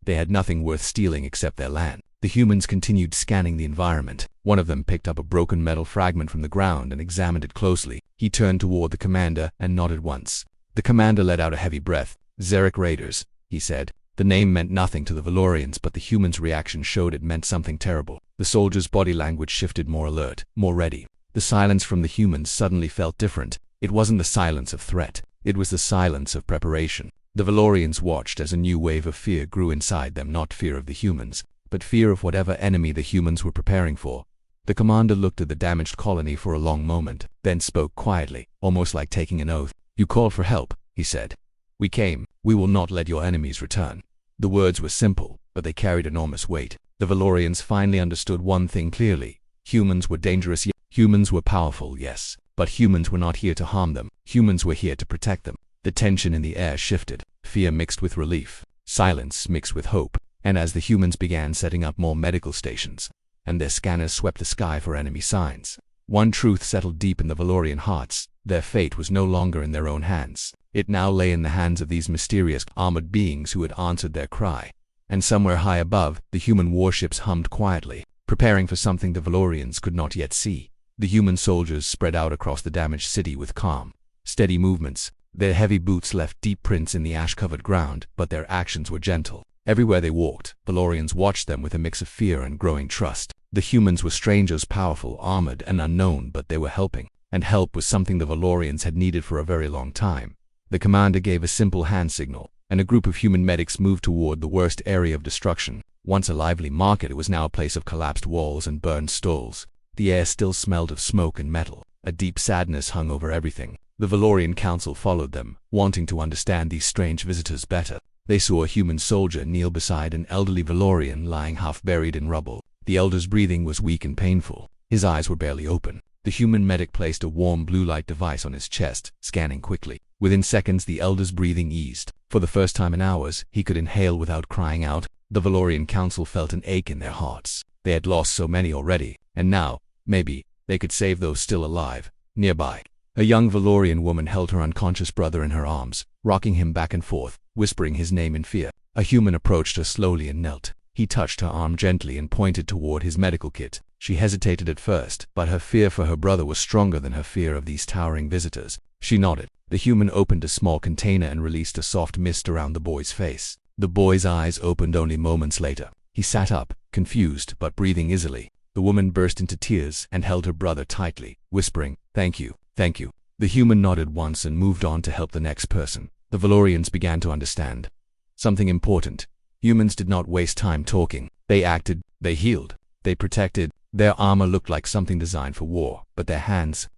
They had nothing worth stealing except their land. The humans continued scanning the environment. One of them picked up a broken metal fragment from the ground and examined it closely. He turned toward the commander and nodded once. The commander let out a heavy breath. "Xeric Raiders," he said. The name meant nothing to the Valorians, but the humans' reaction showed it meant something terrible. The soldier's body language shifted, more alert, more ready. The silence from the humans suddenly felt different. It wasn't the silence of threat. It was the silence of preparation. The Valorians watched as a new wave of fear grew inside them, not fear of the humans, but fear of whatever enemy the humans were preparing for. The commander looked at the damaged colony for a long moment, then spoke quietly, almost like taking an oath. "You called for help," he said. "We came. We will not let your enemies return." The words were simple, but they carried enormous weight. The Valorians finally understood one thing clearly. Humans were dangerous, humans were powerful, yes, but humans were not here to harm them. Humans were here to protect them. The tension in the air shifted, fear mixed with relief, silence mixed with hope, and as the humans began setting up more medical stations, and their scanners swept the sky for enemy signs, one truth settled deep in the Valorian hearts. Their fate was no longer in their own hands. It now lay in the hands of these mysterious, armored beings who had answered their cry. And somewhere high above, the human warships hummed quietly, preparing for something the Valorians could not yet see. The human soldiers spread out across the damaged city with calm, steady movements. Their heavy boots left deep prints in the ash-covered ground, but their actions were gentle. Everywhere they walked, Valorians watched them with a mix of fear and growing trust. The humans were strangers, powerful, armored, and unknown, but they were helping. And help was something the Valorians had needed for a very long time. The commander gave a simple hand signal, and a group of human medics moved toward the worst area of destruction. Once a lively market, it was now a place of collapsed walls and burned stalls. The air still smelled of smoke and metal. A deep sadness hung over everything. The Valorian council followed them, wanting to understand these strange visitors better. They saw a human soldier kneel beside an elderly Valorian lying half buried in rubble. The elder's breathing was weak and painful. His eyes were barely open. The human medic placed a warm blue light device on his chest, scanning quickly. Within seconds, the elder's breathing eased. For the first time in hours, he could inhale without crying out. The Valorian council felt an ache in their hearts. They had lost so many already, and now, maybe, they could save those still alive. Nearby, a young Valorian woman held her unconscious brother in her arms, rocking him back and forth, whispering his name in fear. A human approached her slowly and knelt. He touched her arm gently and pointed toward his medical kit. She hesitated at first, but her fear for her brother was stronger than her fear of these towering visitors. She nodded. The human opened a small container and released a soft mist around the boy's face. The boy's eyes opened only moments later. He sat up, confused but breathing easily. The woman burst into tears and held her brother tightly, whispering, "Thank you, thank you." The human nodded once and moved on to help the next person. The Valorians began to understand something important. Humans did not waste time talking. They acted, they healed, they protected. Their armor looked like something designed for war, but their hands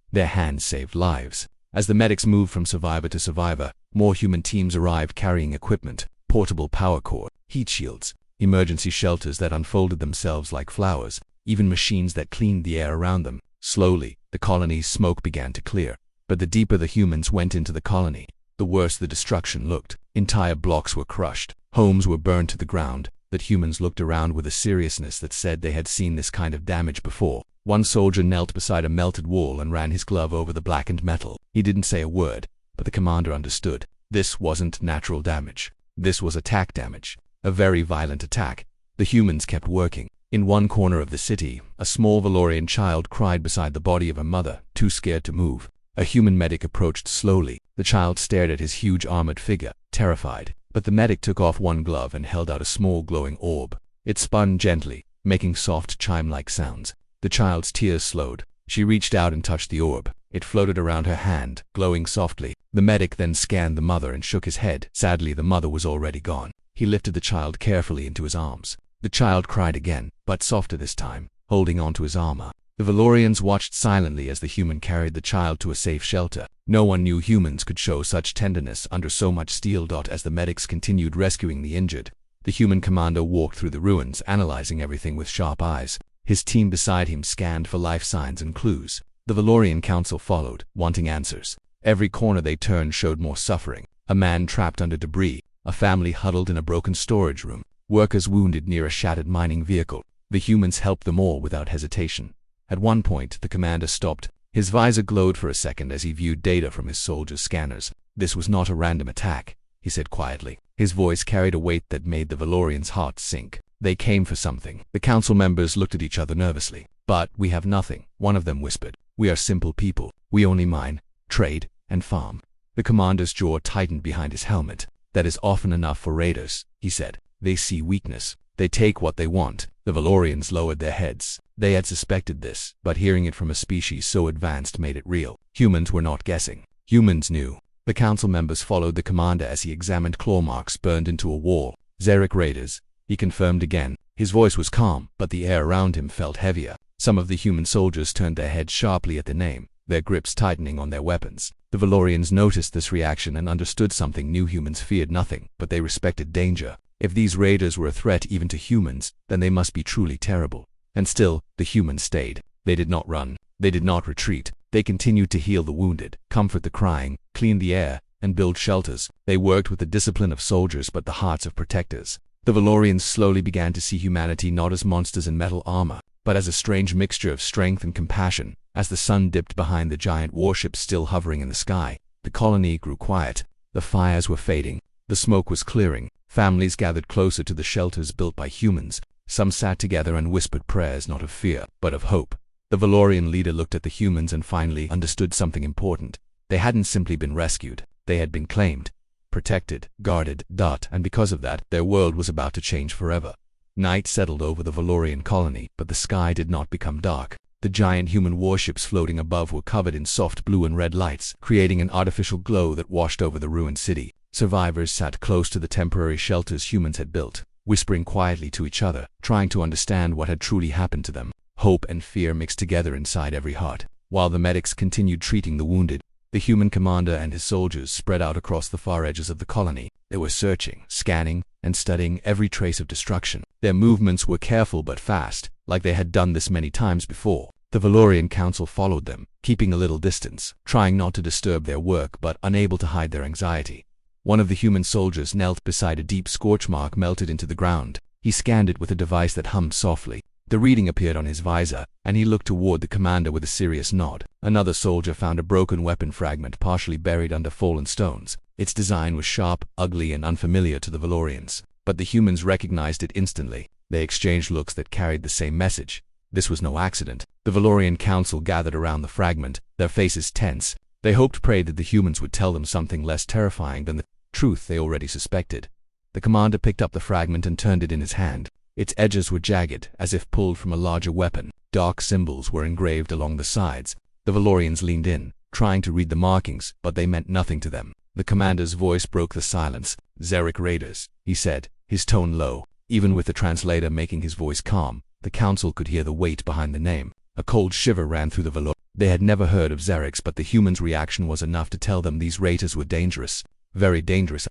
saved lives. As the medics moved from survivor to survivor, more human teams arrived carrying equipment, portable power cord, heat shields, emergency shelters that unfolded themselves like flowers, even machines that cleaned the air around them. Slowly, the colony's smoke began to clear. But the deeper the humans went into the colony, the worse the destruction looked. Entire blocks were crushed. Homes were burned to the ground. The humans looked around with a seriousness that said they had seen this kind of damage before. One soldier knelt beside a melted wall and ran his glove over the blackened metal. He didn't say a word, but the commander understood. This wasn't natural damage. This was attack damage. A very violent attack. The humans kept working. In one corner of the city, a small Valorian child cried beside the body of a mother, too scared to move. A human medic approached slowly. The child stared at his huge armored figure, terrified. But the medic took off one glove and held out a small glowing orb. It spun gently, making soft chime-like sounds. The child's tears slowed. She reached out and touched the orb. It floated around her hand, glowing softly. The medic then scanned the mother and shook his head. Sadly, the mother was already gone. He lifted the child carefully into his arms. The child cried again, but softer this time, holding onto his armor. The Valorians watched silently as the human carried the child to a safe shelter. No one knew humans could show such tenderness under so much steel. As the medics continued rescuing the injured, the human commander walked through the ruins, analyzing everything with sharp eyes. His team beside him scanned for life signs and clues. The Valorian council followed, wanting answers. Every corner they turned showed more suffering. A man trapped under debris, a family huddled in a broken storage room, workers wounded near a shattered mining vehicle. The humans helped them all without hesitation. At one point, the commander stopped. His visor glowed for a second as he viewed data from his soldiers' scanners. This was not a random attack. he said quietly. His voice carried a weight that made the Valorians' hearts sink. They came for something. The council members looked at each other nervously. But we have nothing, one of them whispered. We are simple people. We only mine, trade, and farm. The commander's jaw tightened behind his helmet. That is often enough for raiders, he said. They see weakness. They take what they want. The Valorians lowered their heads. They had suspected this, but hearing it from a species so advanced made it real. Humans were not guessing. Humans knew. The council members followed the commander as he examined claw marks burned into a wall. Xeric raiders, he confirmed again. His voice was calm, but the air around him felt heavier. Some of the human soldiers turned their heads sharply at the name, their grips tightening on their weapons. The Valorians noticed this reaction and understood something new. Humans feared nothing, but they respected danger. If these raiders were a threat even to humans, then they must be truly terrible. And still, the humans stayed. They did not run. They did not retreat. They continued to heal the wounded, comfort the crying, clean the air, and build shelters. They worked with the discipline of soldiers but the hearts of protectors. The Valorians slowly began to see humanity not as monsters in metal armor, but as a strange mixture of strength and compassion. As the sun dipped behind the giant warships still hovering in the sky, the colony grew quiet. The fires were fading. The smoke was clearing. Families gathered closer to the shelters built by humans. Some sat together and whispered prayers not of fear, but of hope. The Valorian leader looked at the humans and finally understood something important. They hadn't simply been rescued. They had been claimed, protected, guarded, and because of that, their world was about to change forever. Night settled over the Valorian colony, but the sky did not become dark. The giant human warships floating above were covered in soft blue and red lights, creating an artificial glow that washed over the ruined city. Survivors sat close to the temporary shelters humans had built, whispering quietly to each other, trying to understand what had truly happened to them. Hope and fear mixed together inside every heart. While the medics continued treating the wounded, the human commander and his soldiers spread out across the far edges of the colony. They were searching, scanning, and studying every trace of destruction. Their movements were careful but fast, like they had done this many times before. The Valorian council followed them, keeping a little distance, trying not to disturb their work but unable to hide their anxiety. One of the human soldiers knelt beside a deep scorch mark melted into the ground. He scanned it with a device that hummed softly. The reading appeared on his visor, and he looked toward the commander with a serious nod. Another soldier found a broken weapon fragment partially buried under fallen stones. Its design was sharp, ugly, and unfamiliar to the Valorians, but the humans recognized it instantly. They exchanged looks that carried the same message. This was no accident. The Valorian council gathered around the fragment, their faces tense. They prayed that the humans would tell them something less terrifying than the truth they already suspected. The commander picked up the fragment and turned it in his hand. Its edges were jagged, as if pulled from a larger weapon. Dark symbols were engraved along the sides. The Valorians leaned in, trying to read the markings, but they meant nothing to them. The commander's voice broke the silence. "Xeric raiders," he said, his tone low. Even with the translator making his voice calm, the council could hear the weight behind the name. A cold shiver ran through the Valorians. They had never heard of Xerics, but the humans' reaction was enough to tell them these raiders were dangerous. Very dangerous.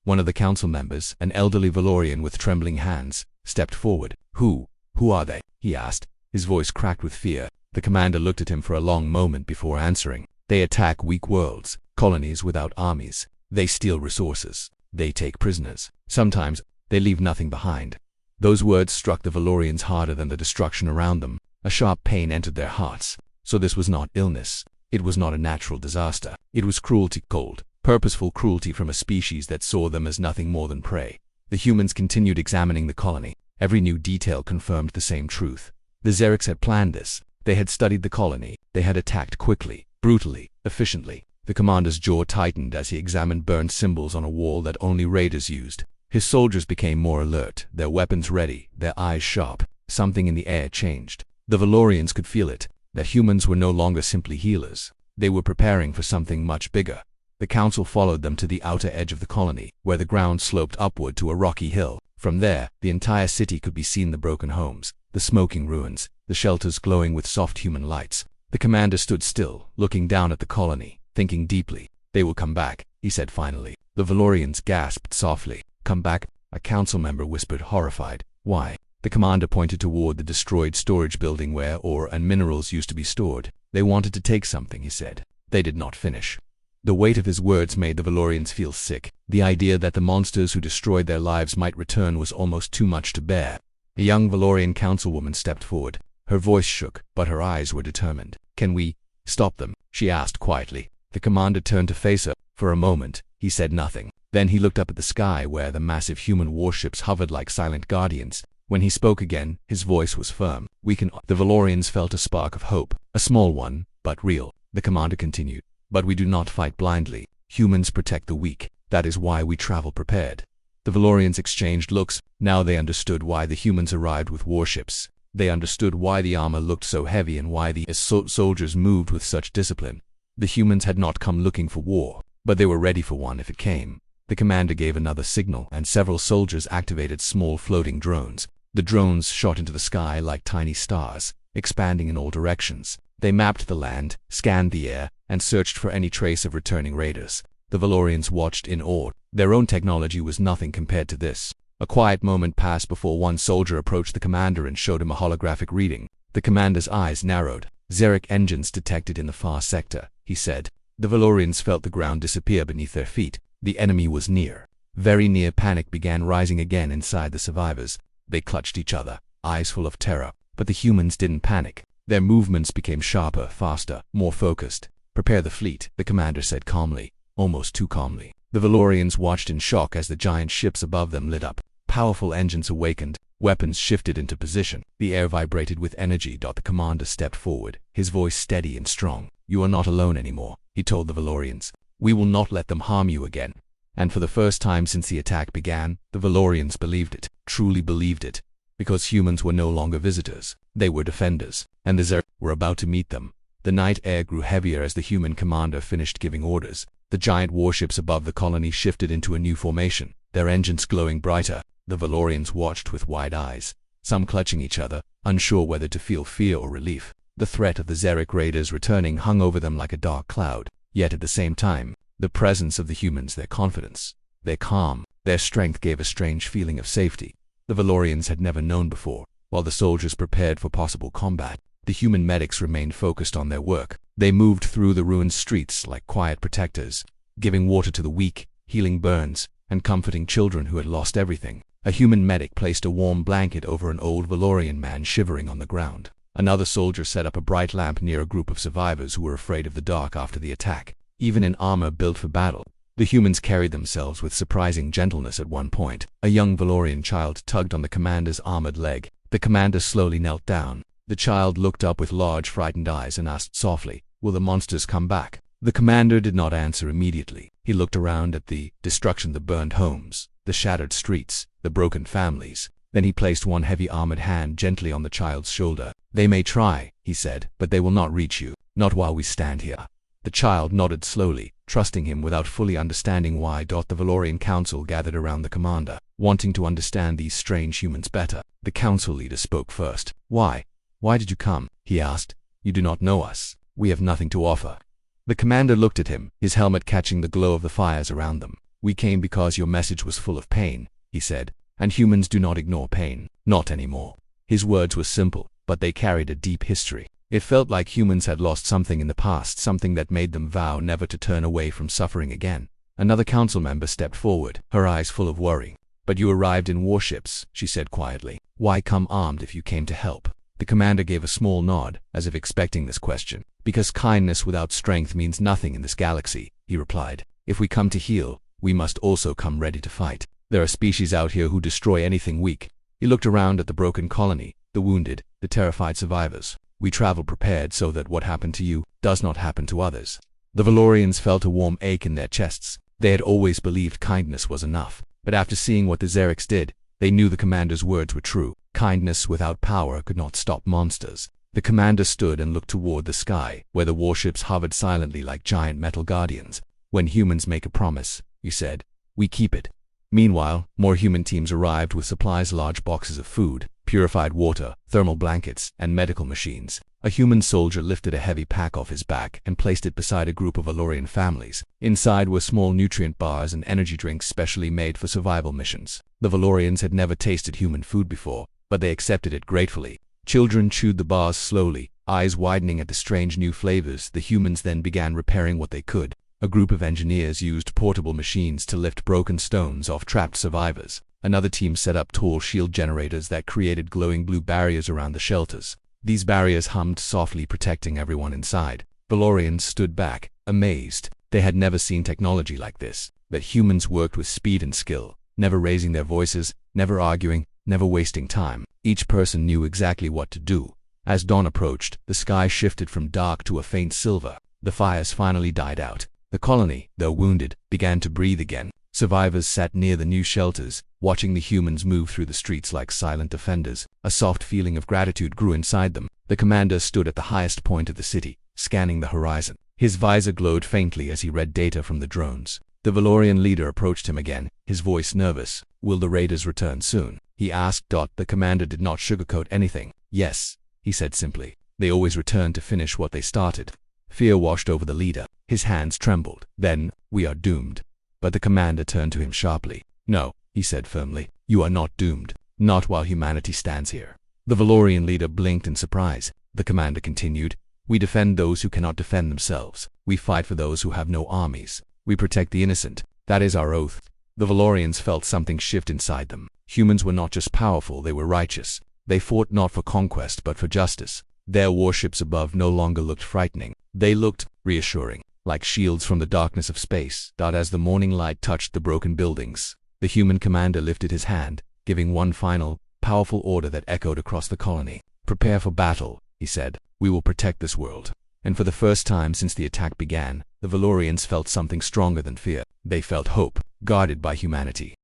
One of the council members, an elderly Valorian with trembling hands, stepped forward. Who are they?" he asked. His voice cracked with fear. The commander looked at him for a long moment before answering. "They attack weak worlds, colonies without armies. They steal resources. They take prisoners. Sometimes, they leave nothing behind." Those words struck the Valorians harder than the destruction around them. A sharp pain entered their hearts. So this was not illness. It was not a natural disaster. It was cruelty, cold, purposeful cruelty from a species that saw them as nothing more than prey. The humans continued examining the colony. Every new detail confirmed the same truth. The Xerics had planned this. They had studied the colony. They had attacked quickly, brutally, efficiently. The commander's jaw tightened as he examined burned symbols on a wall that only raiders used. His soldiers became more alert, their weapons ready, their eyes sharp. Something in the air changed. The Valorians could feel it, that humans were no longer simply healers. They were preparing for something much bigger. The council followed them to the outer edge of the colony, where the ground sloped upward to a rocky hill. From there, the entire city could be seen: the broken homes, the smoking ruins, the shelters glowing with soft human lights. The commander stood still, looking down at the colony, thinking deeply. "They will come back," he said finally. The Valorians gasped softly. "Come back?" a council member whispered, horrified. "Why?" The commander pointed toward the destroyed storage building where ore and minerals used to be stored. "They wanted to take something," he said. They did not finish. The weight of his words made the Valorians feel sick. The idea that the monsters who destroyed their lives might return was almost too much to bear. A young Valorian councilwoman stepped forward. Her voice shook, but her eyes were determined. "Can we stop them?" she asked quietly. The commander turned to face her. For a moment, he said nothing. Then he looked up at the sky where the massive human warships hovered like silent guardians. When he spoke again, his voice was firm. The Valorians felt a spark of hope, a small one, but real. The commander continued. But we do not fight blindly. Humans protect the weak. That is why we travel prepared. The Valorians exchanged looks. Now they understood why the humans arrived with warships. They understood why the armor looked so heavy and why the soldiers moved with such discipline. The humans had not come looking for war, but they were ready for one if it came. The commander gave another signal, and several soldiers activated small floating drones. The drones shot into the sky like tiny stars, expanding in all directions. They mapped the land, scanned the air, and searched for any trace of returning raiders. The Valorians watched in awe. Their own technology was nothing compared to this. A quiet moment passed before one soldier approached the commander and showed him a holographic reading. The commander's eyes narrowed. Xeric engines detected in the far sector, he said. The Valorians felt the ground disappear beneath their feet. The enemy was near. Very near. Panic began rising again inside the survivors. They clutched each other, eyes full of terror. But the humans didn't panic. Their movements became sharper, faster, more focused. Prepare the fleet, the commander said calmly, almost too calmly. The Valorians watched in shock as the giant ships above them lit up. Powerful engines awakened. Weapons shifted into position. The air vibrated with energy. The commander stepped forward, his voice steady and strong. You are not alone anymore, he told the Valorians. We will not let them harm you again. And for the first time since the attack began, the Valorians believed it, truly believed it. Because humans were no longer visitors. They were defenders. And the Xeric were about to meet them. The night air grew heavier as the human commander finished giving orders. The giant warships above the colony shifted into a new formation, their engines glowing brighter. The Valorians watched with wide eyes, some clutching each other, unsure whether to feel fear or relief. The threat of the Xeric raiders returning hung over them like a dark cloud. Yet at the same time, the presence of the humans, their confidence, their calm, their strength gave a strange feeling of safety. The Valorians had never known before. While the soldiers prepared for possible combat, the human medics remained focused on their work. They moved through the ruined streets like quiet protectors, giving water to the weak, healing burns, and comforting children who had lost everything. A human medic placed a warm blanket over an old Valorian man shivering on the ground. Another soldier set up a bright lamp near a group of survivors who were afraid of the dark after the attack. Even in armor built for battle, the humans carried themselves with surprising gentleness. At one point, a young Valorian child tugged on the commander's armored leg. The commander slowly knelt down. The child looked up with large, frightened eyes and asked softly, "Will the monsters come back?" The commander did not answer immediately. He looked around at the destruction, the burned homes, the shattered streets, the broken families. Then he placed one heavy armored hand gently on the child's shoulder. "They may try," he said, "but they will not reach you. Not while we stand here." The child nodded slowly, trusting him without fully understanding why. The Valorian council gathered around the commander, wanting to understand these strange humans better. The council leader spoke first. "Why? Why did you come?" he asked. "You do not know us. We have nothing to offer." The commander looked at him, his helmet catching the glow of the fires around them. "We came because your message was full of pain," he said. "And humans do not ignore pain. Not anymore." His words were simple, but they carried a deep history. It felt like humans had lost something in the past, something that made them vow never to turn away from suffering again. Another council member stepped forward, her eyes full of worry. "But you arrived in warships," she said quietly. "Why come armed if you came to help?" The commander gave a small nod, as if expecting this question. "Because kindness without strength means nothing in this galaxy," he replied. "If we come to heal, we must also come ready to fight. There are species out here who destroy anything weak." He looked around at the broken colony, the wounded, the terrified survivors. "We travel prepared so that what happened to you does not happen to others." The Valorians felt a warm ache in their chests. They had always believed kindness was enough, but after seeing what the Xerics did, they knew the commander's words were true. Kindness without power could not stop monsters. The commander stood and looked toward the sky, where the warships hovered silently like giant metal guardians. "When humans make a promise," he said, "we keep it." Meanwhile, more human teams arrived with supplies, large boxes of food, purified water, thermal blankets, and medical machines. A human soldier lifted a heavy pack off his back and placed it beside a group of Valorian families. Inside were small nutrient bars and energy drinks specially made for survival missions. The Valorians had never tasted human food before, but they accepted it gratefully. Children chewed the bars slowly, eyes widening at the strange new flavors. The humans then began repairing what they could. A group of engineers used portable machines to lift broken stones off trapped survivors. Another team set up tall shield generators that created glowing blue barriers around the shelters. These barriers hummed softly, protecting everyone inside. Valorians stood back, amazed. They had never seen technology like this. that humans worked with speed and skill, never raising their voices, never arguing, never wasting time. Each person knew exactly what to do. As dawn approached, the sky shifted from dark to a faint silver. The fires finally died out. The colony, though wounded, began to breathe again. Survivors sat near the new shelters, watching the humans move through the streets like silent defenders. A soft feeling of gratitude grew inside them. The commander stood at the highest point of the city, scanning the horizon. His visor glowed faintly as he read data from the drones. The Valorian leader approached him again, his voice nervous. "Will the raiders return soon?" he asked. The commander did not sugarcoat anything. "Yes," he said simply. "They always return to finish what they started." Fear washed over the leader. His hands trembled. "Then, we are doomed." But the commander turned to him sharply. "No," he said firmly. "You are not doomed. Not while humanity stands here." The Valorian leader blinked in surprise. The commander continued, "We defend those who cannot defend themselves. We fight for those who have no armies. We protect the innocent. That is our oath." The Valorians felt something shift inside them. Humans were not just powerful, they were righteous. They fought not for conquest but for justice. Their warships above no longer looked frightening. They looked reassuring, like shields from the darkness of space. As the morning light touched the broken buildings, the human commander lifted his hand, giving one final, powerful order that echoed across the colony. "Prepare for battle," he said. "We will protect this world." And for the first time since the attack began, the Valorians felt something stronger than fear. They felt hope, guarded by humanity.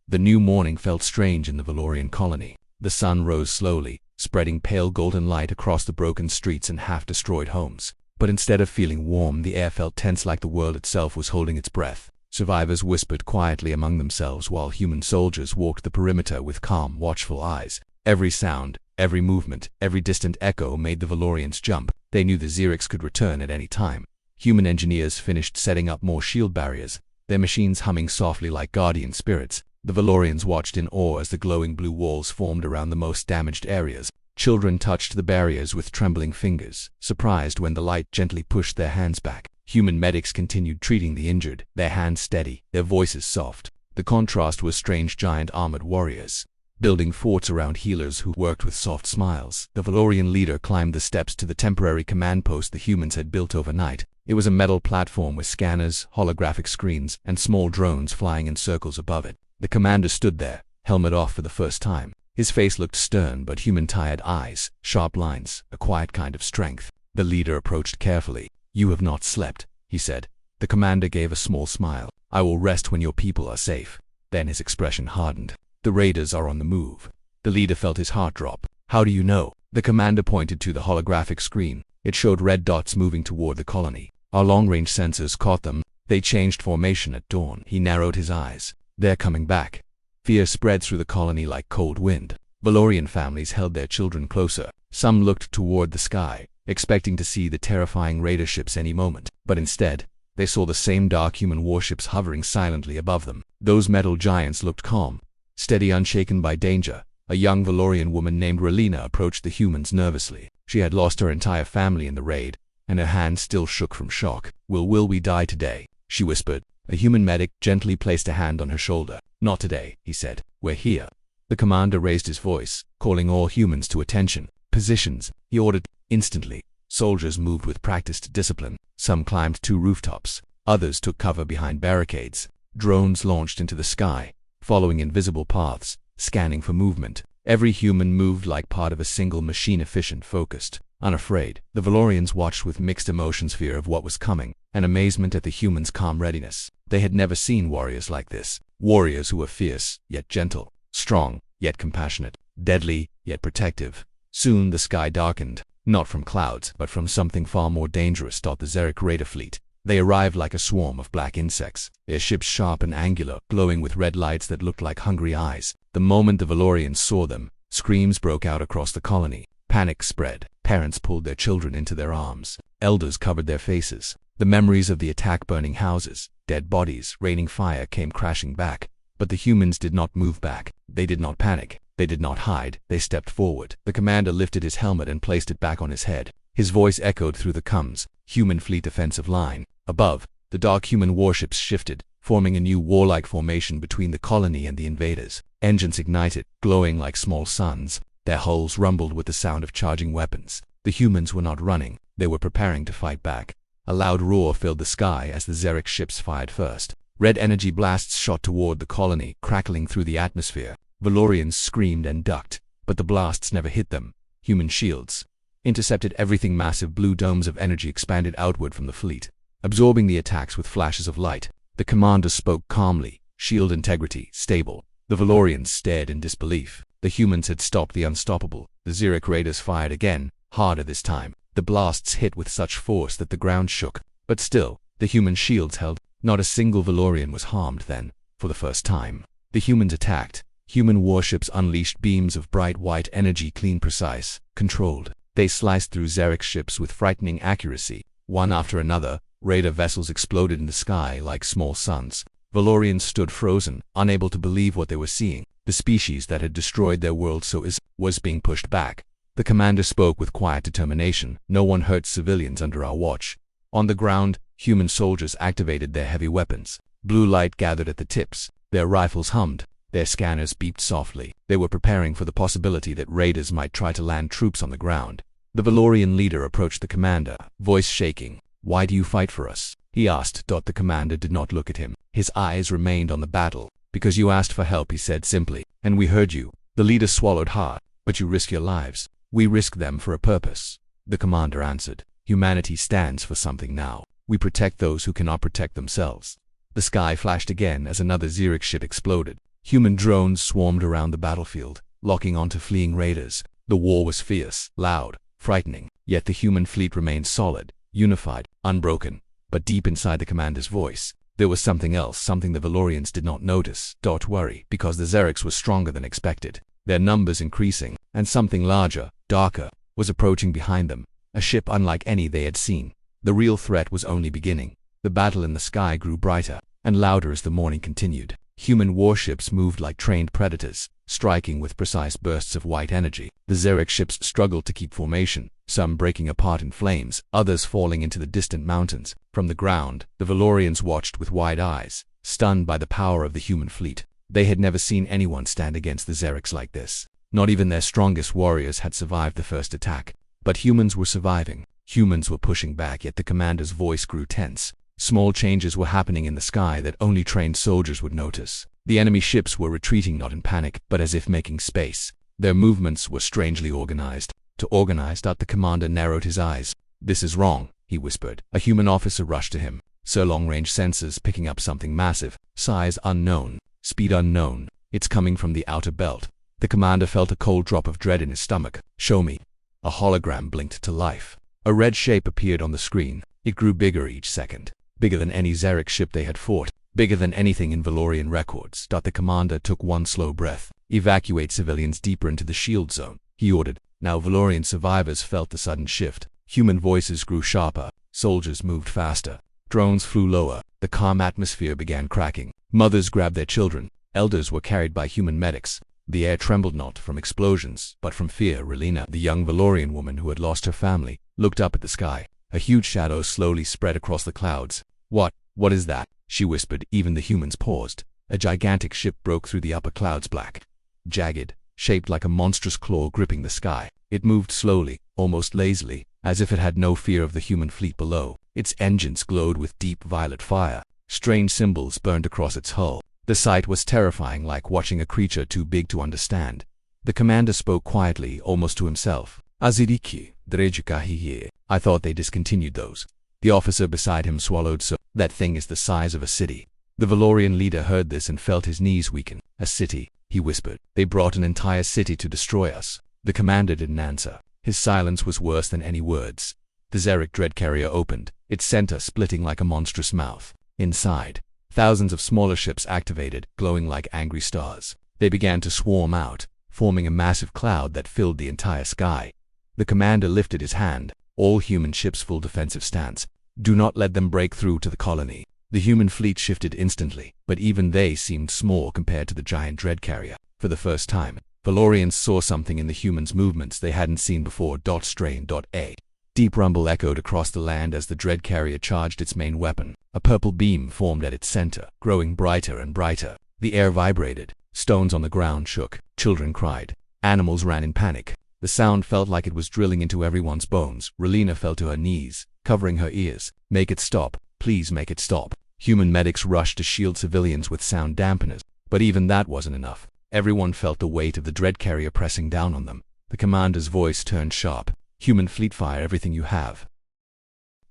The new morning felt strange in the Valorian colony. The sun rose slowly, spreading pale golden light across the broken streets and half-destroyed homes. But instead of feeling warm, the air felt tense, like the world itself was holding its breath. Survivors whispered quietly among themselves while human soldiers walked the perimeter with calm, watchful eyes. Every sound, every movement, every distant echo made the Valorians jump. They knew the Xerics could return at any time. Human engineers finished setting up more shield barriers, their machines humming softly like guardian spirits. The Valorians watched in awe as the glowing blue walls formed around the most damaged areas. Children touched the barriers with trembling fingers, surprised when the light gently pushed their hands back. Human medics continued treating the injured, their hands steady, their voices soft. The contrast was strange. Giant armored warriors, building forts around healers who worked with soft smiles. The Valorian leader climbed the steps to the temporary command post the humans had built overnight. It was a metal platform with scanners, holographic screens, and small drones flying in circles above it. The commander stood there, helmet off for the first time. His face looked stern but human, tired eyes, sharp lines, a quiet kind of strength. The leader approached carefully. "You have not slept," he said. The commander gave a small smile. "I will rest when your people are safe." Then his expression hardened. "The raiders are on the move." The leader felt his heart drop. "How do you know?" The commander pointed to the holographic screen. It showed red dots moving toward the colony. "Our long-range sensors caught them. They changed formation at dawn." He narrowed his eyes. "They're coming back." Fear spread through the colony like cold wind. Valorian families held their children closer. Some looked toward the sky, expecting to see the terrifying raider ships any moment. But instead, they saw the same dark human warships hovering silently above them. Those metal giants looked calm, steady, unshaken by danger. A young Valorian woman named Relina approached the humans nervously. She had lost her entire family in the raid, and her hand still shook from shock. Will we die today?" she whispered. A human medic gently placed a hand on her shoulder. "Not today," he said. "We're here." The commander raised his voice, calling all humans to attention. "Positions," he ordered. Instantly, soldiers moved with practiced discipline. Some climbed 2 rooftops. Others took cover behind barricades. Drones launched into the sky, following invisible paths, scanning for movement. Every human moved like part of a single machine, efficient, focused, unafraid. The Valorians watched with mixed emotions, fear of what was coming, and amazement at the humans' calm readiness. They had never seen warriors like this. Warriors who were fierce, yet gentle, strong, yet compassionate, deadly, yet protective. Soon the sky darkened, not from clouds, but from something far more dangerous. The Xeric raider fleet. They arrived like a swarm of black insects, their ships sharp and angular, glowing with red lights that looked like hungry eyes. The moment the Valorians saw them, screams broke out across the colony. Panic spread. Parents pulled their children into their arms. Elders covered their faces. The memories of the attack, burning houses, dead bodies, raining fire, came crashing back. But the humans did not move back. They did not panic. They did not hide. They stepped forward. The commander lifted his helmet and placed it back on his head. His voice echoed through the comms. "Human fleet offensive line." Above, the dark human warships shifted, forming a new warlike formation between the colony and the invaders. Engines ignited, glowing like small suns. Their hulls rumbled with the sound of charging weapons. The humans were not running. They were preparing to fight back. A loud roar filled the sky as the Xeric ships fired first. Red energy blasts shot toward the colony, crackling through the atmosphere. Valorians screamed and ducked, but the blasts never hit them. Human shields intercepted everything. Massive blue domes of energy expanded outward from the fleet, absorbing the attacks with flashes of light. The commander spoke calmly, shield integrity stable. The Valorians stared in disbelief. The humans had stopped the unstoppable. The Xeric raiders fired again, harder this time. The blasts hit with such force that the ground shook, but still, the human shields held. Not a single Valorian was harmed then. For the first time, the humans attacked. Human warships unleashed beams of bright white energy, clean, precise, controlled. They sliced through Xeric ships with frightening accuracy. One after another, raider vessels exploded in the sky like small suns. Valorians stood frozen, unable to believe what they were seeing. The species that had destroyed their world was being pushed back. The commander spoke with quiet determination. No one hurt civilians under our watch. On the ground, human soldiers activated their heavy weapons. Blue light gathered at the tips. Their rifles hummed. Their scanners beeped softly. They were preparing for the possibility that raiders might try to land troops on the ground. The Valorian leader approached the commander, voice shaking. "Why do you fight for us?" he asked. The commander did not look at him. His eyes remained on the battle. "Because you asked for help," he said simply, "and we heard you." The leader swallowed hard. "But you risk your lives." "We risk them for a purpose," the commander answered. "Humanity stands for something now. We protect those who cannot protect themselves." The sky flashed again as another Xeric ship exploded. Human drones swarmed around the battlefield, locking onto fleeing raiders. The war was fierce, loud, frightening, yet the human fleet remained solid, unified, unbroken. But deep inside the commander's voice, there was something else, something the Valorians did not notice. "Don't worry," because the Xerics were stronger than expected, their numbers increasing, and something larger, darker, was approaching behind them, a ship unlike any they had seen. The real threat was only beginning. The battle in the sky grew brighter and louder as the morning continued. Human warships moved like trained predators, striking with precise bursts of white energy. The Xeric ships struggled to keep formation, some breaking apart in flames, others falling into the distant mountains. From the ground, the Valorians watched with wide eyes, stunned by the power of the human fleet. They had never seen anyone stand against the Xerics like this. Not even their strongest warriors had survived the first attack. But humans were surviving. Humans were pushing back, yet the commander's voice grew tense. Small changes were happening in the sky that only trained soldiers would notice. The enemy ships were retreating, not in panic, but as if making space. Their movements were strangely organized. The commander narrowed his eyes. "This is wrong," he whispered. A human officer rushed to him. "Sir, long-range sensors picking up something massive. Size unknown. Speed unknown. It's coming from the outer belt." The commander felt a cold drop of dread in his stomach. "Show me." A hologram blinked to life. A red shape appeared on the screen. It grew bigger each second. Bigger than any Xeric ship they had fought. Bigger than anything in Valorian records. The commander took one slow breath. "Evacuate civilians deeper into the shield zone," he ordered. Now Valorian survivors felt the sudden shift. Human voices grew sharper. Soldiers moved faster. Drones flew lower. The calm atmosphere began cracking. Mothers grabbed their children. Elders were carried by human medics. The air trembled not from explosions, but from fear. Relina, the young Valorian woman who had lost her family, looked up at the sky. A huge shadow slowly spread across the clouds. What is that?" she whispered. Even the humans paused. A gigantic ship broke through the upper clouds, black, jagged, shaped like a monstrous claw gripping the sky. It moved slowly, almost lazily, as if it had no fear of the human fleet below. Its engines glowed with deep violet fire. Strange symbols burned across its hull. The sight was terrifying, like watching a creature too big to understand. The commander spoke quietly, almost to himself. "Aziriki, Drejukahiye. I thought they discontinued those." The officer beside him swallowed. "So, that thing is the size of a city." The Valorian leader heard this and felt his knees weaken. "A city," he whispered. "They brought an entire city to destroy us." The commander didn't answer. His silence was worse than any words. The Xeric dread carrier opened, its center splitting like a monstrous mouth. Inside, thousands of smaller ships activated, glowing like angry stars. They began to swarm out, forming a massive cloud that filled the entire sky. The commander lifted his hand. "All human ships, full defensive stance. Do not let them break through to the colony." The human fleet shifted instantly, but even they seemed small compared to the giant dread carrier. For the first time, Valorians saw something in the humans' movements they hadn't seen before. Strain. A deep rumble echoed across the land as the dread carrier charged its main weapon. A purple beam formed at its center, growing brighter and brighter. The air vibrated. Stones on the ground shook. Children cried. Animals ran in panic. The sound felt like it was drilling into everyone's bones. Relina fell to her knees, covering her ears. "Make it stop. Please make it stop." Human medics rushed to shield civilians with sound dampeners, but even that wasn't enough. Everyone felt the weight of the dread carrier pressing down on them. The commander's voice turned sharp. Human fleet, fire everything you have.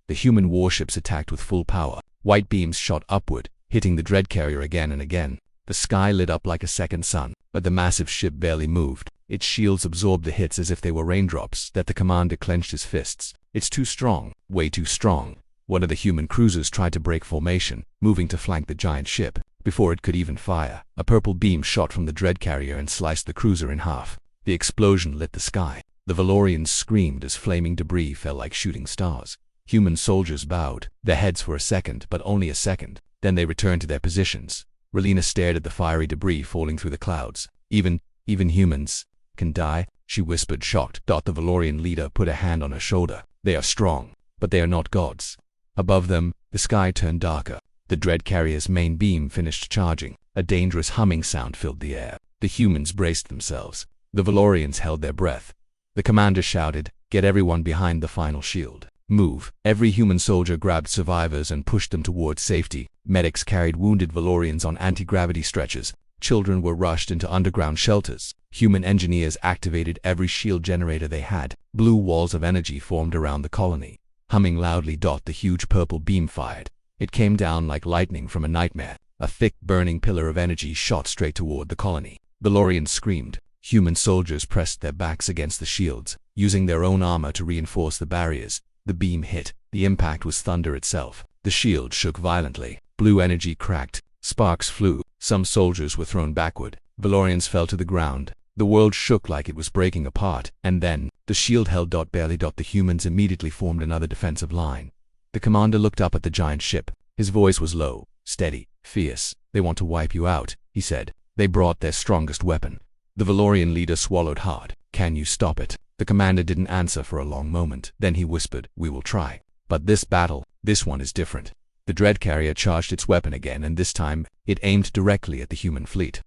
The human warships attacked with full power. White beams shot upward, hitting the dread carrier again and again. The sky lit up like a second sun, but the massive ship barely moved. Its shields absorbed the hits as if they were raindrops. That the commander clenched his fists. It's too strong, way too strong. One of the human cruisers tried to break formation, moving to flank the giant ship. Before it could even fire, a purple beam shot from the dread carrier and sliced the cruiser in half. The explosion lit the sky. The Valorians screamed as flaming debris fell like shooting stars. Human soldiers bowed their heads for a second, but only a second. Then they returned to their positions. Relina stared at the fiery debris falling through the clouds. Even humans can die, she whispered, shocked. The Valorian leader put a hand on her shoulder. They are strong, but they are not gods. Above them, the sky turned darker. The dread carrier's main beam finished charging. A dangerous humming sound filled the air. The humans braced themselves. The Valorians held their breath. The commander shouted, "Get everyone behind the final shield. Move." Every human soldier grabbed survivors and pushed them towards safety. Medics carried wounded Valorians on anti-gravity stretchers. Children were rushed into underground shelters. Human engineers activated every shield generator they had. Blue walls of energy formed around the colony. Humming loudly, the huge purple beam fired. It came down like lightning from a nightmare. A thick, burning pillar of energy shot straight toward the colony. Valorians screamed. Human soldiers pressed their backs against the shields, using their own armor to reinforce the barriers. The beam hit. The impact was thunder itself. The shield shook violently. Blue energy cracked. Sparks flew. Some soldiers were thrown backward. Valorians fell to the ground. The world shook like it was breaking apart. And then, the shield held barely. The humans immediately formed another defensive line. The commander looked up at the giant ship. His voice was low, steady, fierce. "They want to wipe you out," he said. "They brought their strongest weapon." The Valorian leader swallowed hard. "Can you stop it?" The commander didn't answer for a long moment. Then he whispered, "We will try. But this battle, this one is different." The dread carrier charged its weapon again, and this time, it aimed directly at the human fleet.